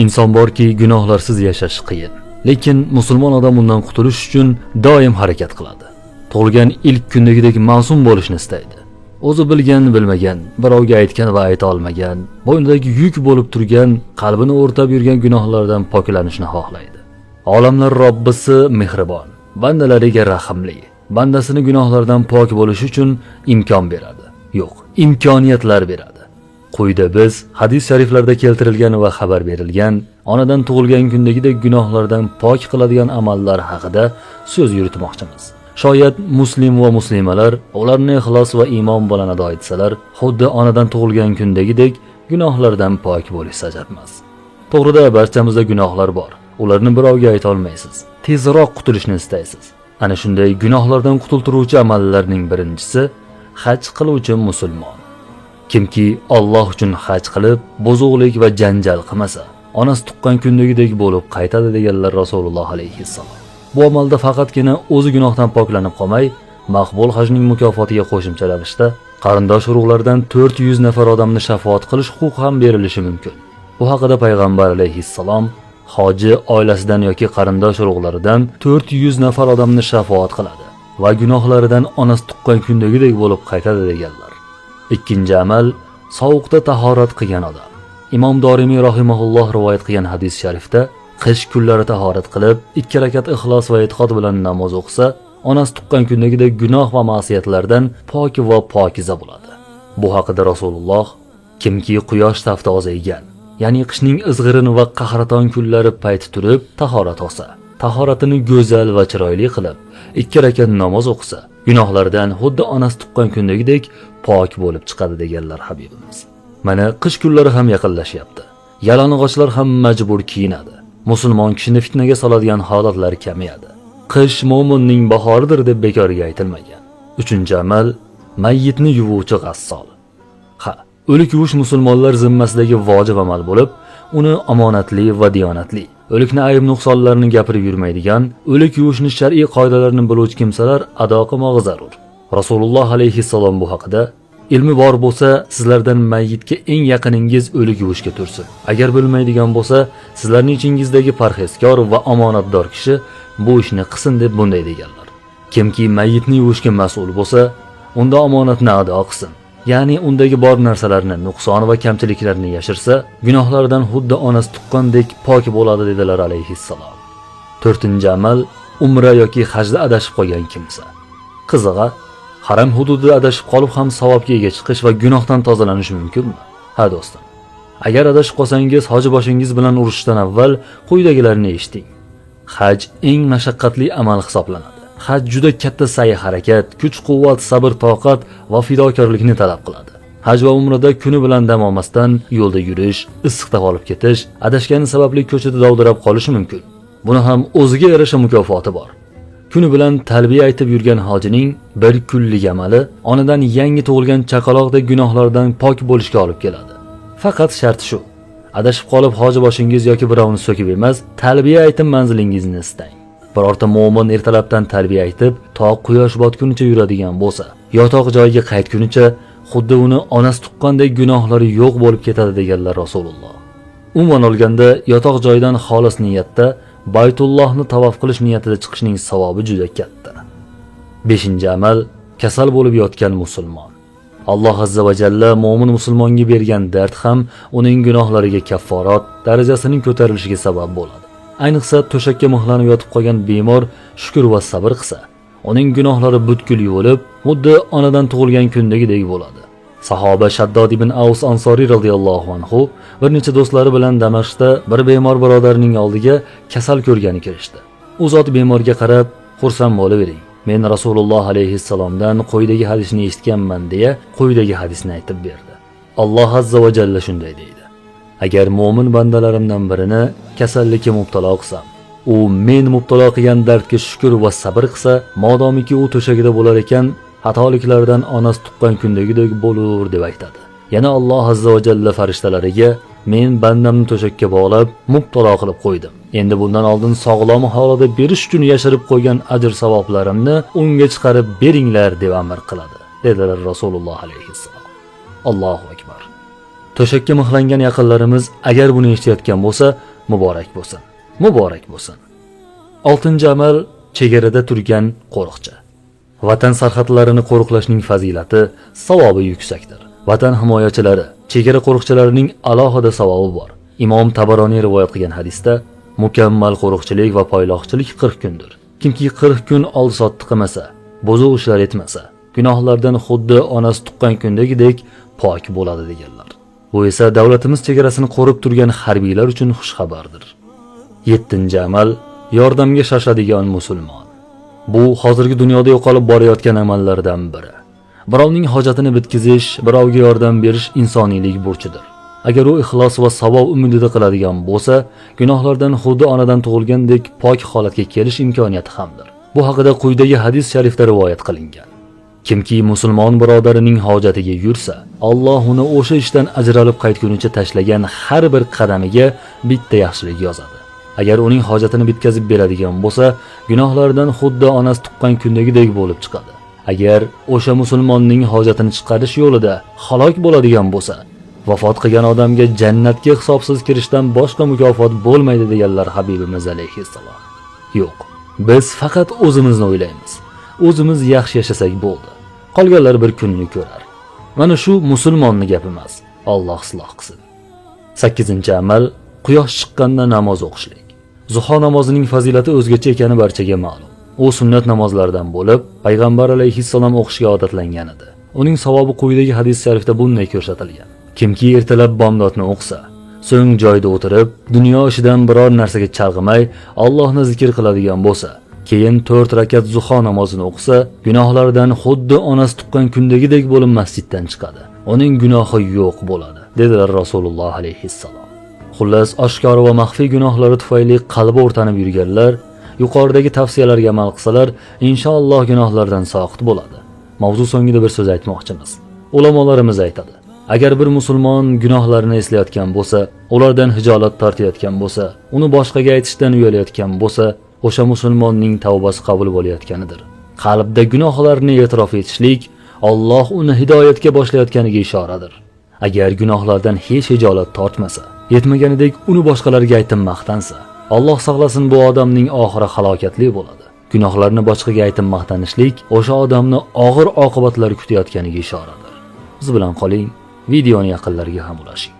Inson borki, gunohlarsiz yashash qiyin. Lekin musulmon odam undan qutulish uchun doim harakat qiladi. Tug'ilgan ilk kundagidek ma'sum bo'lishni istaydi. O'zi bilgan, bilmagan, birovga aytgan va ayta olmagan, bo'ynidagi yuk bo'lib turgan, qalbini o'rtab yurgan gunohlardan poklanishni xohlaydi. Olamlar Robbisi mehribon, bandalariga rahimli. Bandasini gunohlardan pok bo'lish uchun imkon beradi. Yo'q, imkoniyatlar beradi. Quyida biz hadis shariflarda keltirilgan va xabar berilgan onadan tug'ilgan kundagidek gunohlardan pok qiladigan amallar haqida so'z yuritmoqchimiz. Shoyat muslim va muslimalar ularni ixlos va iymon bilan ado etsalar, xuddi onadan tug'ilgan kundagidek gunohlardan pok bo'lish sajatmas. To'g'rida barchamizda gunohlar bor. Ularni birovga ayta olmaysiz. Tezroq qutulishni istaysiz. Ana shunday gunohlardan qutultiruvchi amallarning birinchisi haj qiluvchi musulmon. Kimki Alloh uchun haj qilib, buzuqlik va janjal qilmasa, onasi tuqqan kundagidek bo'lib qaytadi deganlar Rasululloh alayhissalom. Bu amalda faqatgina o'zi gunohdan poklanib qolmay, maqbul hajning mukofotiga qo'shimcha ravishda qarindosh urug'lardan 400 nafar odamni shafoat qilish huquqi ham berilishi mumkin. Bu haqida payg'ambar alayhissalom hoji oilasidan yoki qarindosh urug'laridan 400 nafar odamni shafoat qiladi va gunohlaridan onasi tuqqan kundagidek bo'lib qaytadi deganlar. Ikkinchi amal sovuqda tahorat qilgan odam. Imom Dorimiy rahimahulloh rivoyat qilgan hadis sharifda qish kunlari tahorat qilib, 2 rakat ixlos va e'tiqod bilan namoz o'qisa, onasi tuqqan kundagidek gunoh va ma'siyatlardan pok va pokiza bo'ladi. Bu haqida Rasululloh kimki quyosh tafti ozaygan, ya'ni qishning izg'irin va qahraton kunlari payti turib tahorat olsa, tahoratini go'zal va chiroyli qilib 2 rakat namoz o'qisa, gunohlardan xuddi onasi tuqqan kundagidek pok bo'lib chiqadi deganlar Habibimiz. Mana qish kunlari ham yaqinlashyapti. Yalang'ochlar ham majbur kiyinadi. Musulmon kishini fitnaga soladigan holatlar kamayadi. Qish mo'minning bahoridir deb bekorga aytilmagan. Uchinchi amal mayyitni yuvuvchi g'assol. O'lik yuvish musulmonlar zimmasidagi vojib amal bo'lib, uni omonatli va diyonatli, o'likni ayb nuqsonlarini gapirib yurmaydigan, o'lik yuvishni shar'iy qoidalarini biluvchi kimsalar ado qilmog'i zarur. Rasululloh alayhissalom bu haqida ilmi bor bo'lsa, sizlardan mayyitga eng yaqiningiz o'lik yuvishga tursin. Agar bilmaydigan bo'lsa, sizlarning ichingizdagi parhezkor va omonatdor kishi bu ishni qilsin deb bunday deganlar. Kimki mayyitni yuvishga mas'ul bo'lsa, unda omonatni ado qilsin. Ya'ni undagi bor narsalarni, nuqson va kamchiliklarni yashirsa, gunohlardan xuddi onasi tuqqandek pok bo'ladi dedilar alayhissalom. To'rtinchi amal umra yoki hajda adashib qolgan kimsa. Qizig'a, haram hududida adashib qolib ham savobga ega chiqish va gunohdan tozalanish mumkinmi? Ha do'stim. Agar adashib qolsangiz, hoji boshingiz bilan urushishdan avval quyidagilarni eshiting. Haj eng mashaqqatli amal hisoblanadi. Haj juda katta sa'y-harakat, kuch-quvvat, sabr-toqat va fidokorlikni talab qiladi. Haj va umrada kuni bilan dam olmasdan yo'lda yurish, issiqda qolib ketish, adashgani sababli ko'chada dovdirab qolishi mumkin. Buni ham o'ziga yarasha mukofoti bor. Kuni bilan talbiya aytib yurgan hojining bir kunlik amali onadan yangi tug'ilgan chaqaloqdek gunohlardan pok bo'lishga olib keladi. Faqat shart shu: adashib qolib hoji boshingiz yoki birovni so'kib emas, talbiya aytib manzilingizni istang. Birorta mo'min ertalabdan talbiya aytib, to quyosh botgunicha yuradigan bo'lsa, yotoq joyiga qaytgunicha xuddi uni onasi tuqqandek gunohlari yo'q bo'lib ketadi deganlar Rasululloh. Umuman olganda, yotoq joyidan xolis niyatda Baytullohni tavof qilish niyatida chiqishning savobi juda katta. 5-amal kasal bo'lib yotgan musulmon. Alloh azza va jalla mo'min musulmonga bergan dard ham uning gunohlariga kafforat, darajasining ko'tarilishiga sabab bo'ladi. Ayniqsa to'shakka mixlanib yotib qolgan bemor shukr va sabr qilsa, uning gunohlari butkul yuvilib, xuddi onadan tug'ilgan kundagidek bo'ladi. Sahoba Shaddod ibn Aws Ansoriy radhiyallohu anhu bir necha do'stlari bilan Damashqda bir bemor birodarining oldiga kasal ko'rgani kirishdi. U zot bemorga qarab, "Xursand bo'lavering. Men Rasululloh alayhissalomdan quyidagi hadisni eshitganman" deya quyidagi hadisni aytib berdi. Alloh azza va jalla shunday deydi: Agar mo'min bandalarimdan birini kasallikka mubtalo qilsam, u men mubtalo qilgan dardga shukr va sabr qilsa, modomiki u to'shagida bo'lar ekan, xatoliklardan onasi tuqqan kundagidek bo'lur deb aytadi. Yana Alloh azza va jalla farishtalariga: men bandamni to'shakka bog'lab, mubtalo qilib qo'ydim. Endi bundan oldin sog'lom holida berish uchun yashirib qo'ygan ajr savoblarimni unga chiqarib beringlar deb amr qiladi, dedilar Rasululloh alayhissalom. Allohu akbar. To'shakka mixlangan yaqinlarimiz agar buni eshitayotgan bo'lsa, muborak bo'lsin. Muborak bo'lsin. 6-amal chegarada turgan qo'riqchi. Vatan sarhadlarini qo'riqlashning fazilati, savobi yuksakdir. Vatan himoyachilari, chegara qo'riqchilarining alohida savobi bor. Imom Tabaroniy rivoyat qilgan hadisda mukammal qo'riqchilik va poyloqchilik 40 kundir. Kimki 40 kun oldi-sotdi qilmasa, buzuq ishlar etmasa, gunohlardan xuddi onasi tuqqan kundagidek pok bo'ladi deganlar. Bu esa davlatimiz chegarasini qo'rib turgan harbiylar uchun xush xabardir. 7-amal yordamga shoshadigan musulmon. Bu hozirgi dunyoda yo'qolib borayotgan amallardan biri. Birovning hojatini bitkizish, birovga yordam berish insoniylik burchidir. Agar u ixlos va savob umidida qiladigan bo'lsa, gunohlardan xuddi onadan tug'ilgandek pok holatga kelish imkoniyati hamdir. Bu haqida quyidagi hadis sharifda rivoyat qilingan. Kimki musulmon birodarining hojatiga yursa, Alloh uni o'sha ishdan ajralib qaytgunicha tashlagan har bir qadamiga bitta yaxshilik yozadi. Agar uning hojatini bitkazib beradigan bo'lsa, gunohlardan xuddi onasi tuqqan kundagidek bo'lib chiqadi. Agar o'sha musulmonning hojatini chiqarish yo'lida halok bo'ladigan bo'lsa, vafot qilgan odamga jannatga hisobsiz kirishdan boshqa mukofot bo'lmaydi deganlar Habibimiz alayhissalom. Yo'q, biz faqat o'zimizni o'ylaymiz. O'zimiz yaxshi yashasak bo'ldi. Qolganlar bir kunni ko'rar. Mana shu musulmonning gapi emas. Alloh isloh qilsin. 8-amal quyosh chiqqanda namoz o'qishlik. Zuho namozining fazilati o'zgacha ekani barchaga ma'lum. U sunnat namozlardan bo'lib, payg'ambar alayhissalom o'qishga odatlangan edi. Uning savobi quyidagi hadis sharifda bunday ko'rsatilgan. Kimki ertalab bomdodni o'qisa, so'ng joyida o'tirib, dunyo ishidan biror narsaga chalg'imay Allohni zikr qiladigan bo'lsa, keyin 4 rakat zuho namozini o'qisa, gunohlaridan xuddi onasi tuqqan kundagidek bo'lib masjiddan chiqadi. Uning gunohi yo'q bo'ladi, dedilar Rasululloh alayhissalom. Xullas, oshkor va maxfiy gunohlari tufayli qalbi o'rtanib yurganlar yuqoridagi tavsiyalarga amal qilsalar, inshaalloh gunohlardan soqit bo'ladi. Mavzu so'ngida bir so'z aytmoqchimiz. Ulamolarimiz aytadi: agar bir musulmon gunohlarini eslayotgan bo'lsa, ulardan hijolat tortayotgan bo'lsa, uni boshqaga aytishdan uyalayotgan bo'lsa, o'sha musulmonning tavbasi qabul bo'layotganidir. Qalbda gunohlarni e'tirof etishlik Alloh uni hidoyatga boshlayotganiga ishoradir. Agar gunohlardan hech hijolat tortmasa, yetmaganidek uni boshqalarga aytib maqtansa, Alloh saqlasin, bu odamning oxiri halokatli bo'ladi. Gunohlarni boshqaga aytib maqtanishlik o'sha odamni og'ir oqibatlar kutayotganiga ishoradir. Biz bilan qoling, videoni yaqinlarga ham ulashing.